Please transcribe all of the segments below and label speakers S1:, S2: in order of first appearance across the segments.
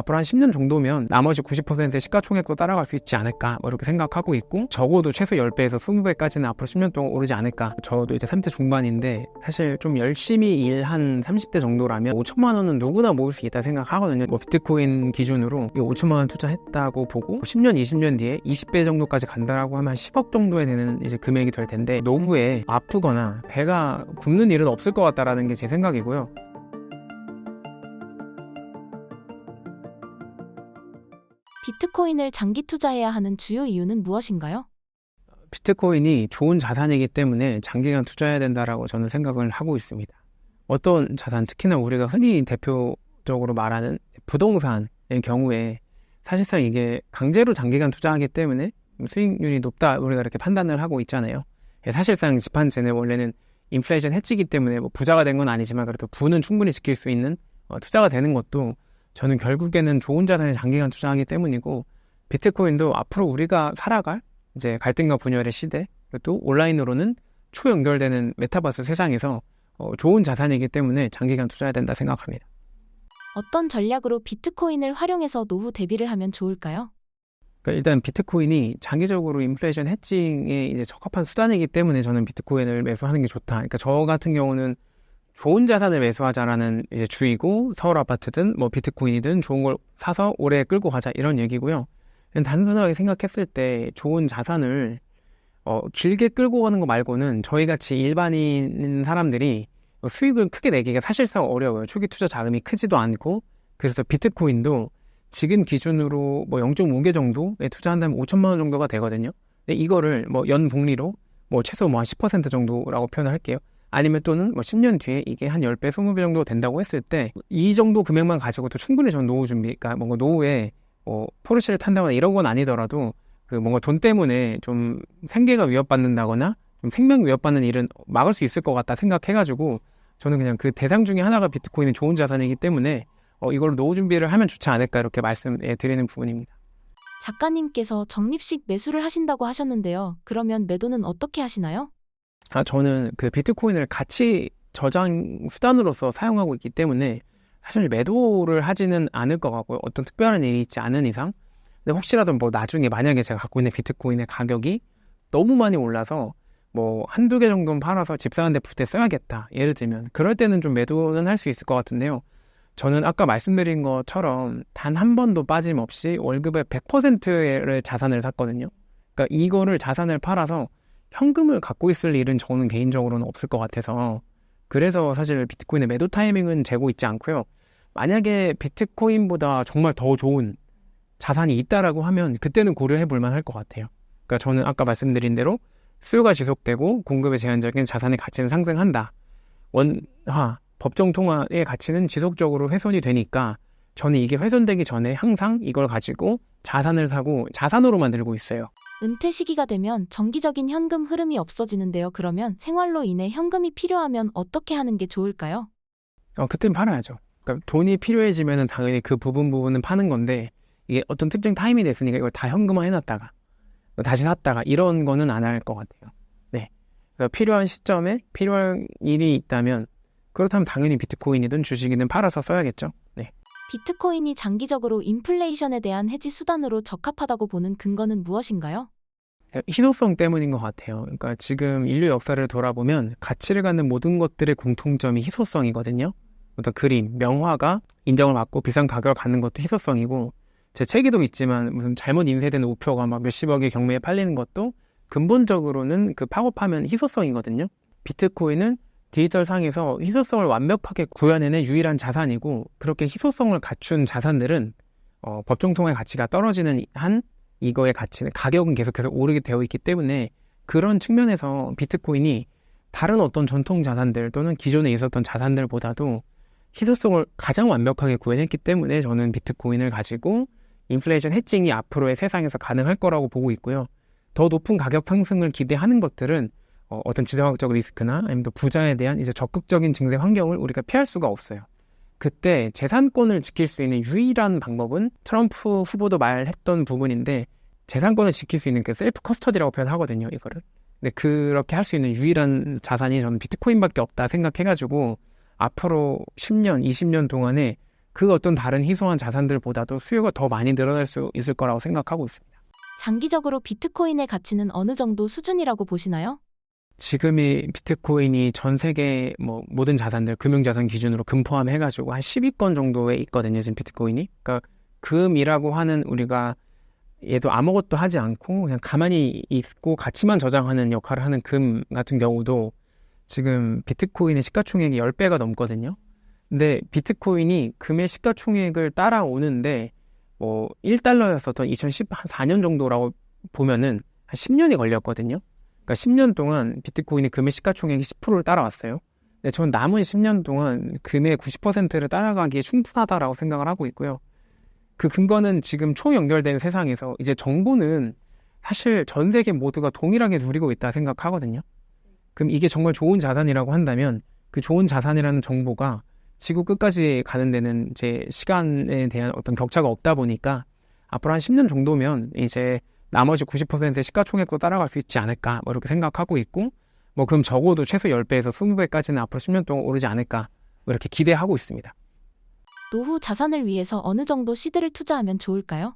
S1: 앞으로 한 10년 정도면 나머지 90%의 시가총액도 따라갈 수 있지 않을까 이렇게 생각하고 있고, 적어도 최소 10배에서 20배까지는 앞으로 10년 동안 오르지 않을까. 저도 이제 30대 중반인데 사실 좀 열심히 일한 30대 정도라면 5천만 원은 누구나 모을 수 있다 생각하거든요. 비트코인 기준으로 5천만 원 투자했다고 보고 10년, 20년 뒤에 20배 정도까지 간다라고 하면 10억 정도에 되는 이제 금액이 될 텐데, 노후에 아프거나 배가 굶는 일은 없을 것 같다라는 게 제 생각이고요.
S2: 비트코인을 장기 투자해야 하는 주요 이유는 무엇인가요?
S1: 비트코인이 좋은 자산이기 때문에 장기간 투자해야 된다라고 저는 생각을 하고 있습니다. 어떤 자산, 특히나 우리가 흔히 대표적으로 말하는 부동산의 경우에 사실상 이게 강제로 장기간 투자하기 때문에 수익률이 높다 우리가 이렇게 판단을 하고 있잖아요. 사실상 집한채는 원래는 인플레이션 해치기 때문에 부자가 된 건 아니지만 그래도 부는 충분히 지킬 수 있는 투자가 되는 것도 저는 결국에는 좋은 자산에 장기간 투자하기 때문이고, 비트코인도 앞으로 우리가 살아갈 이제 갈등과 분열의 시대, 또 온라인으로는 초연결되는 메타버스 세상에서 좋은 자산이기 때문에 장기간 투자해야 된다 생각합니다.
S2: 어떤 전략으로 비트코인을 활용해서 노후 대비를 하면 좋을까요?
S1: 그러니까 일단 비트코인이 장기적으로 인플레이션 해칭에 이제 적합한 수단이기 때문에 저는 비트코인을 매수하는 게 좋다. 그러니까 저 같은 경우는 좋은 자산을 매수하자라는 이제 주의고, 서울 아파트든 비트코인이든 좋은 걸 사서 오래 끌고 가자 이런 얘기고요. 단순하게 생각했을 때 좋은 자산을 길게 끌고 가는 거 말고는 저희같이 일반인 사람들이 수익을 크게 내기가 사실상 어려워요. 초기 투자 자금이 크지도 않고. 그래서 비트코인도 지금 기준으로 0.5개 정도에 투자한다면 5천만 원 정도가 되거든요. 근데 이거를 연복리로 최소 한 10% 정도라고 표현을 할게요. 아니면 또는 10년 뒤에 이게 한 10배, 20배 정도 된다고 했을 때 이 정도 금액만 가지고도 충분히 전 노후 준비, 그러니까 뭔가 노후에 포르쉐를 탄다거나 이런 건 아니더라도 뭔가 돈 때문에 좀 생계가 위협받는다거나 좀 생명 위협받는 일은 막을 수 있을 것 같다 생각해가지고, 저는 그냥 그 대상 중에 하나가 비트코인은 좋은 자산이기 때문에 이걸로 노후 준비를 하면 좋지 않을까 이렇게 말씀해 드리는 부분입니다.
S2: 작가님께서 적립식 매수를 하신다고 하셨는데요. 그러면 매도는 어떻게 하시나요?
S1: 저는 그 비트코인을 가치 저장 수단으로서 사용하고 있기 때문에 사실 매도를 하지는 않을 것 같고요. 어떤 특별한 일이 있지 않은 이상. 근데 혹시라도 나중에 만약에 제가 갖고 있는 비트코인의 가격이 너무 많이 올라서 한두 개 정도는 팔아서 집 사는 데 풀 때 써야겠다, 예를 들면 그럴 때는 좀 매도는 할 수 있을 것 같은데요. 저는 아까 말씀드린 것처럼 단 한 번도 빠짐없이 월급의 100%의 자산을 샀거든요. 그러니까 이거를 자산을 팔아서 현금을 갖고 있을 일은 저는 개인적으로는 없을 것 같아서, 그래서 사실 비트코인의 매도 타이밍은 재고 있지 않고요. 만약에 비트코인보다 정말 더 좋은 자산이 있다라고 하면 그때는 고려해 볼 만할 것 같아요. 그러니까 저는 아까 말씀드린 대로 수요가 지속되고 공급의 제한적인 자산의 가치는 상승한다. 원화, 법정 통화의 가치는 지속적으로 훼손이 되니까 저는 이게 훼손되기 전에 항상 이걸 가지고 자산을 사고 자산으로 만들고 있어요.
S2: 은퇴 시기가 되면 정기적인 현금 흐름이 없어지는데요. 그러면 생활로 인해 현금이 필요하면 어떻게 하는 게 좋을까요?
S1: 그땐 팔아야죠. 그러니까 돈이 필요해지면 당연히 그 부분은 파는 건데, 이게 어떤 특정 타임이 됐으니까 이걸 다 현금화 해놨다가 다시 샀다가 이런 거는 안 할 것 같아요. 네. 그래서 필요한 시점에 필요한 일이 있다면, 그렇다면 당연히 비트코인이든 주식이든 팔아서 써야겠죠. 네.
S2: 비트코인이 장기적으로 인플레이션에 대한 해지 수단으로 적합하다고 보는 근거는 무엇인가요?
S1: 희소성 때문인 것 같아요. 그러니까 지금 인류 역사를 돌아보면 가치를 갖는 모든 것들의 공통점이 희소성이거든요. 어떤 그림, 명화가 인정을 받고 비싼 가격을 갖는 것도 희소성이고, 제 책에도 있지만 무슨 잘못 인쇄된 우표가 몇십억의 경매에 팔리는 것도 근본적으로는 그 팝업하면 희소성이거든요. 비트코인은 디지털 상에서 희소성을 완벽하게 구현해낸 유일한 자산이고, 그렇게 희소성을 갖춘 자산들은 법정 통화의 가치가 떨어지는 한 이거의 가치는, 가격은 계속해서 오르게 되어 있기 때문에, 그런 측면에서 비트코인이 다른 어떤 전통 자산들 또는 기존에 있었던 자산들보다도 희소성을 가장 완벽하게 구현했기 때문에 저는 비트코인을 가지고 인플레이션 해칭이 앞으로의 세상에서 가능할 거라고 보고 있고요. 더 높은 가격 상승을 기대하는 것들은 어떤 지정학적 리스크나 아니면 또 부자에 대한 이제 적극적인 증세 환경을 우리가 피할 수가 없어요. 그때 재산권을 지킬 수 있는 유일한 방법은 트럼프 후보도 말했던 부분인데, 재산권을 지킬 수 있는 그 셀프 커스터디라고 표현하거든요, 이거를. 근데 그렇게 할 수 있는 유일한 자산이 저는 비트코인밖에 없다 생각해가지고 앞으로 10년, 20년 동안에 그 어떤 다른 희소한 자산들보다도 수요가 더 많이 늘어날 수 있을 거라고 생각하고 있습니다.
S2: 장기적으로 비트코인의 가치는 어느 정도 수준이라고 보시나요?
S1: 지금의 비트코인이 전 세계 뭐 모든 자산들, 금융자산 기준으로 금 포함해가지고 한 10위권 정도에 있거든요, 지금 비트코인이. 그러니까 금이라고 하는 우리가 얘도 아무것도 하지 않고 그냥 가만히 있고 가치만 저장하는 역할을 하는 금 같은 경우도 지금 비트코인의 시가총액이 10배가 넘거든요. 근데 비트코인이 금의 시가총액을 따라오는데 뭐 1달러였었던 2014년 정도라고 보면은 한 10년이 걸렸거든요. 그러니까 10년 동안 비트코인이 금의 시가총액이 10%를 따라왔어요. 근데 전 남은 10년 동안 금의 90%를 따라가기에 충분하다라고 생각을 하고 있고요. 그 근거는 지금 초연결된 세상에서 이제 정보는 사실 전 세계 모두가 동일하게 누리고 있다 생각하거든요. 그럼 이게 정말 좋은 자산이라고 한다면 그 좋은 자산이라는 정보가 지구 끝까지 가는 데는 이제 시간에 대한 어떤 격차가 없다 보니까 앞으로 한 10년 정도면 이제 나머지 90%의 시가총액도 따라갈 수 있지 않을까 뭐 이렇게 생각하고 있고 뭐 그럼 적어도 최소 10배에서 20배까지는 앞으로 10년 동안 오르지 않을까 뭐 이렇게 기대하고 있습니다.
S2: 노후 자산을 위해서 어느 정도 시드를 투자하면 좋을까요?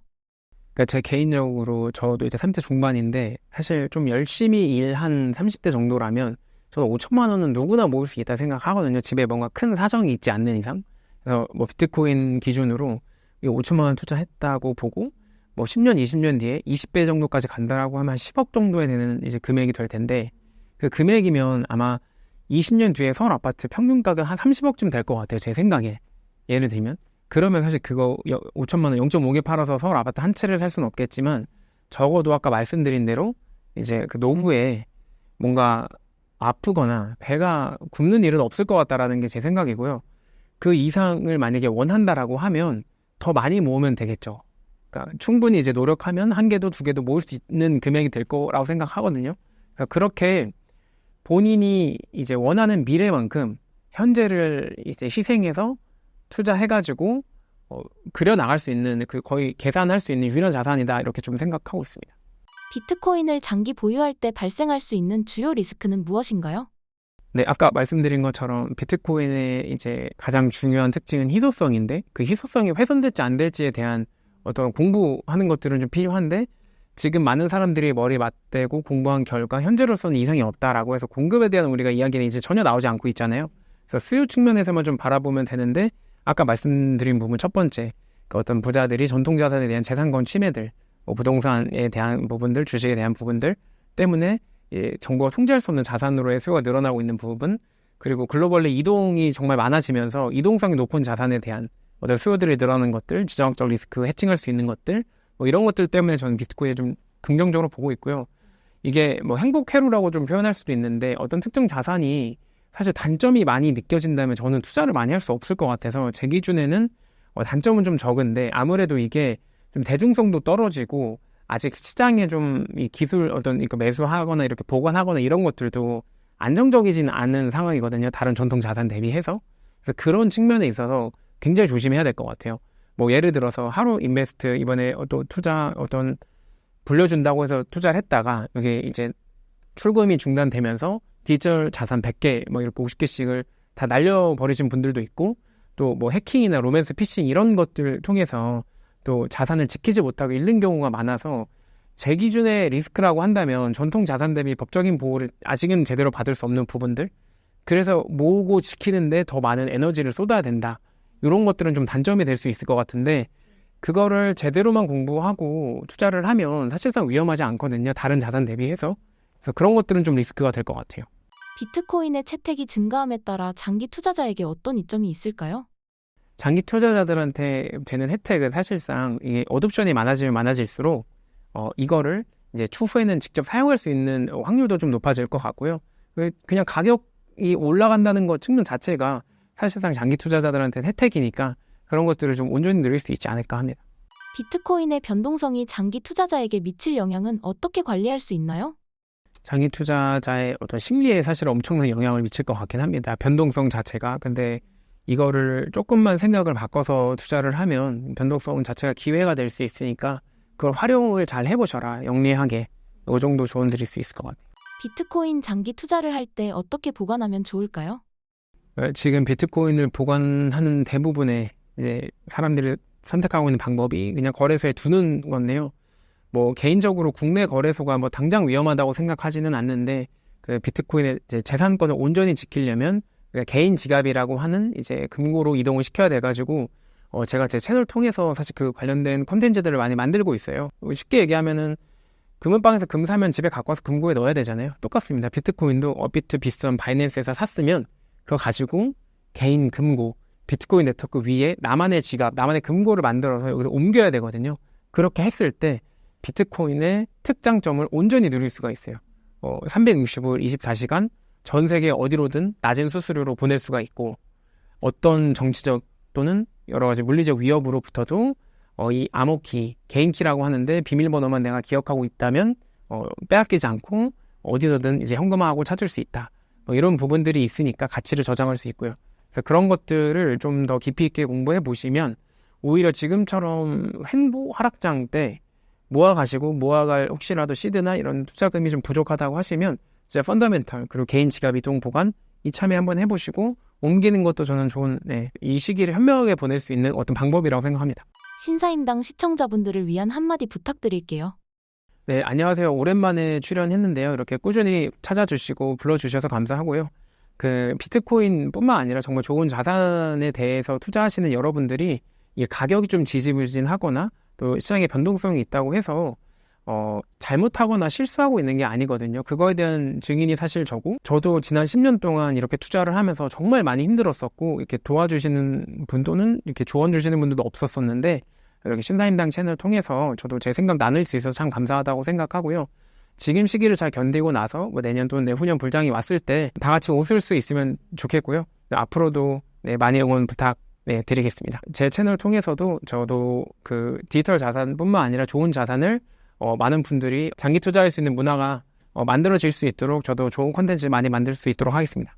S1: 그러니까 제 개인적으로 저도 이제 30대 중반인데 사실 좀 열심히 일한 30대 정도라면 저는 5천만 원은 누구나 모을 수 있다 생각하거든요. 집에 뭔가 큰 사정이 있지 않는 이상. 그래서 뭐 비트코인 기준으로 이 5천만 원 투자했다고 보고 뭐 10년, 20년 뒤에 20배 정도까지 간다라고 하면 한 10억 정도에 되는 이제 금액이 될 텐데 그 금액이면 아마 20년 뒤에 서울 아파트 평균 가격 한 30억쯤 될 것 같아요. 제 생각에. 예를 들면. 그러면 사실 그거 5천만 원 0.5개 팔아서 서울 아파트 한 채를 살 수는 없겠지만 적어도 아까 말씀드린 대로 이제 그 노후에 뭔가 아프거나 배가 굽는 일은 없을 것 같다라는 게 제 생각이고요. 그 이상을 만약에 원한다라고 하면 더 많이 모으면 되겠죠. 그러니까 충분히 이제 노력하면 한 개도 두 개도 모을 수 있는 금액이 될 거라고 생각하거든요. 그러니까 그렇게 본인이 이제 원하는 미래만큼 현재를 이제 희생해서 투자해가지고 그려 나갈 수 있는 그 거의 계산할 수 있는 유일한 자산이다 이렇게 좀 생각하고 있습니다.
S2: 비트코인을 장기 보유할 때 발생할 수 있는 주요 리스크는 무엇인가요?
S1: 네, 아까 말씀드린 것처럼 비트코인의 이제 가장 중요한 특징은 희소성인데 그 희소성이 훼손될지 안 될지에 대한 어떤 공부하는 것들은 좀 필요한데 지금 많은 사람들이 머리 맞대고 공부한 결과 현재로서는 이상이 없다라고 해서 공급에 대한 우리가 이야기는 이제 전혀 나오지 않고 있잖아요. 그래서 수요 측면에서만 좀 바라보면 되는데 아까 말씀드린 부분 첫 번째 그 어떤 부자들이 전통자산에 대한 재산권 침해들 뭐 부동산에 대한 부분들, 주식에 대한 부분들 때문에 정부가 통제할 수 없는 자산으로의 수요가 늘어나고 있는 부분 그리고 글로벌리 이동이 정말 많아지면서 이동성이 높은 자산에 대한 어떤 수요들이 늘어나는 것들, 지정학적 리스크 해칭할 수 있는 것들 뭐 이런 것들 때문에 저는 비트코인을 좀 긍정적으로 보고 있고요. 이게 뭐 행복 회로라고 좀 표현할 수도 있는데 어떤 특정 자산이 사실 단점이 많이 느껴진다면 저는 투자를 많이 할 수 없을 것 같아서 제 기준에는 단점은 좀 적은데 아무래도 이게 좀 대중성도 떨어지고 아직 시장에 좀 이 기술 어떤 이거 매수하거나 이렇게 보관하거나 이런 것들도 안정적이진 않은 상황이거든요. 다른 전통 자산 대비해서. 그래서 그런 측면에 있어서 굉장히 조심해야 될 것 같아요. 뭐 예를 들어서 하루 인베스트 이번에 또 투자 어떤 불려준다고 해서 투자를 했다가 여기 이제 출금이 중단되면서 디지털 자산 100개 뭐 이렇게 50개씩을 다 날려버리신 분들도 있고 또 뭐 해킹이나 로맨스 피싱 이런 것들 통해서 또 자산을 지키지 못하고 잃는 경우가 많아서 제 기준의 리스크라고 한다면 전통 자산 대비 법적인 보호를 아직은 제대로 받을 수 없는 부분들 그래서 모으고 지키는데 더 많은 에너지를 쏟아야 된다. 이런 것들은 좀 단점이 될 수 있을 것 같은데 그거를 제대로만 공부하고 투자를 하면 사실상 위험하지 않거든요. 다른 자산 대비해서. 그래서 그런 것들은 좀 리스크가 될 것 같아요.
S2: 비트코인의 채택이 증가함에 따라 장기 투자자에게 어떤 이점이 있을까요?
S1: 장기 투자자들한테 되는 혜택은 사실상 이게 어둡션이 많아지면 많아질수록 이거를 이제 추후에는 직접 사용할 수 있는 확률도 좀 높아질 것 같고요. 그냥 가격이 올라간다는 것 측면 자체가 사실상 장기 투자자들한테는 혜택이니까 그런 것들을 좀 온전히 누릴 수 있지 않을까 합니다.
S2: 비트코인의 변동성이 장기 투자자에게 미칠 영향은 어떻게 관리할 수 있나요?
S1: 장기 투자자의 어떤 심리에 사실 엄청난 영향을 미칠 것 같긴 합니다. 변동성 자체가. 근데 이거를 조금만 생각을 바꿔서 투자를 하면 변동성 자체가 기회가 될 수 있으니까 그걸 활용을 잘 해보셔라. 영리하게. 이 정도 조언 드릴 수 있을 것 같아요.
S2: 비트코인 장기 투자를 할 때 어떻게 보관하면 좋을까요?
S1: 지금 비트코인을 보관하는 대부분의 이제 사람들이 선택하고 있는 방법이 그냥 거래소에 두는 건데요. 뭐 개인적으로 국내 거래소가 뭐 당장 위험하다고 생각하지는 않는데 그 비트코인의 이제 재산권을 온전히 지키려면 개인 지갑이라고 하는 이제 금고로 이동을 시켜야 돼가지고 제가 제 채널 통해서 사실 그 관련된 콘텐츠들을 많이 만들고 있어요. 쉽게 얘기하면은 금은방에서 금 사면 집에 갖고 와서 금고에 넣어야 되잖아요. 똑같습니다. 비트코인도 업비트, 빗썸, 바이낸스에서 샀으면 그거 가지고 개인 금고, 비트코인 네트워크 위에 나만의 지갑, 나만의 금고를 만들어서 여기서 옮겨야 되거든요. 그렇게 했을 때 비트코인의 특장점을 온전히 누릴 수가 있어요. 365일 24시간 전 세계 어디로든 낮은 수수료로 보낼 수가 있고 어떤 정치적 또는 여러 가지 물리적 위협으로부터도 이 암호키, 개인키라고 하는데 비밀번호만 내가 기억하고 있다면 빼앗기지 않고 어디서든 이제 현금화하고 찾을 수 있다. 이런 부분들이 있으니까 가치를 저장할 수 있고요. 그래서 그런 것들을 좀 더 깊이 있게 공부해 보시면 오히려 지금처럼 횡보 하락장 때 모아가시고 모아갈 혹시라도 시드나 이런 투자금이 좀 부족하다고 하시면 진짜 펀더멘털 그리고 개인 지갑 이동 보관 이참에 한번 해보시고 옮기는 것도 저는 좋은 이 시기를 현명하게 보낼 수 있는 어떤 방법이라고 생각합니다.
S2: 신사임당 시청자분들을 위한 한마디 부탁드릴게요.
S1: 네, 안녕하세요. 오랜만에 출연했는데요. 이렇게 꾸준히 찾아주시고 불러주셔서 감사하고요. 그 비트코인뿐만 아니라 정말 좋은 자산에 대해서 투자하시는 여러분들이 이 가격이 좀 지지부진하거나 또 시장에 변동성이 있다고 해서 잘못하거나 실수하고 있는 게 아니거든요. 그거에 대한 증인이 사실 저도 지난 10년 동안 이렇게 투자를 하면서 정말 많이 힘들었었고 이렇게 도와주시는 분 또는 이렇게 조언 주시는 분들도 없었었는데 이렇게 신사임당 채널 통해서 저도 제 생각 나눌 수 있어서 참 감사하다고 생각하고요. 지금 시기를 잘 견디고 나서 뭐 내년 또는 내후년 불장이 왔을 때 다 같이 웃을 수 있으면 좋겠고요. 앞으로도 많이 응원 드리겠습니다. 제 채널 통해서도 저도 그 디지털 자산뿐만 아니라 좋은 자산을 많은 분들이 장기 투자할 수 있는 문화가 만들어질 수 있도록 저도 좋은 콘텐츠 많이 만들 수 있도록 하겠습니다.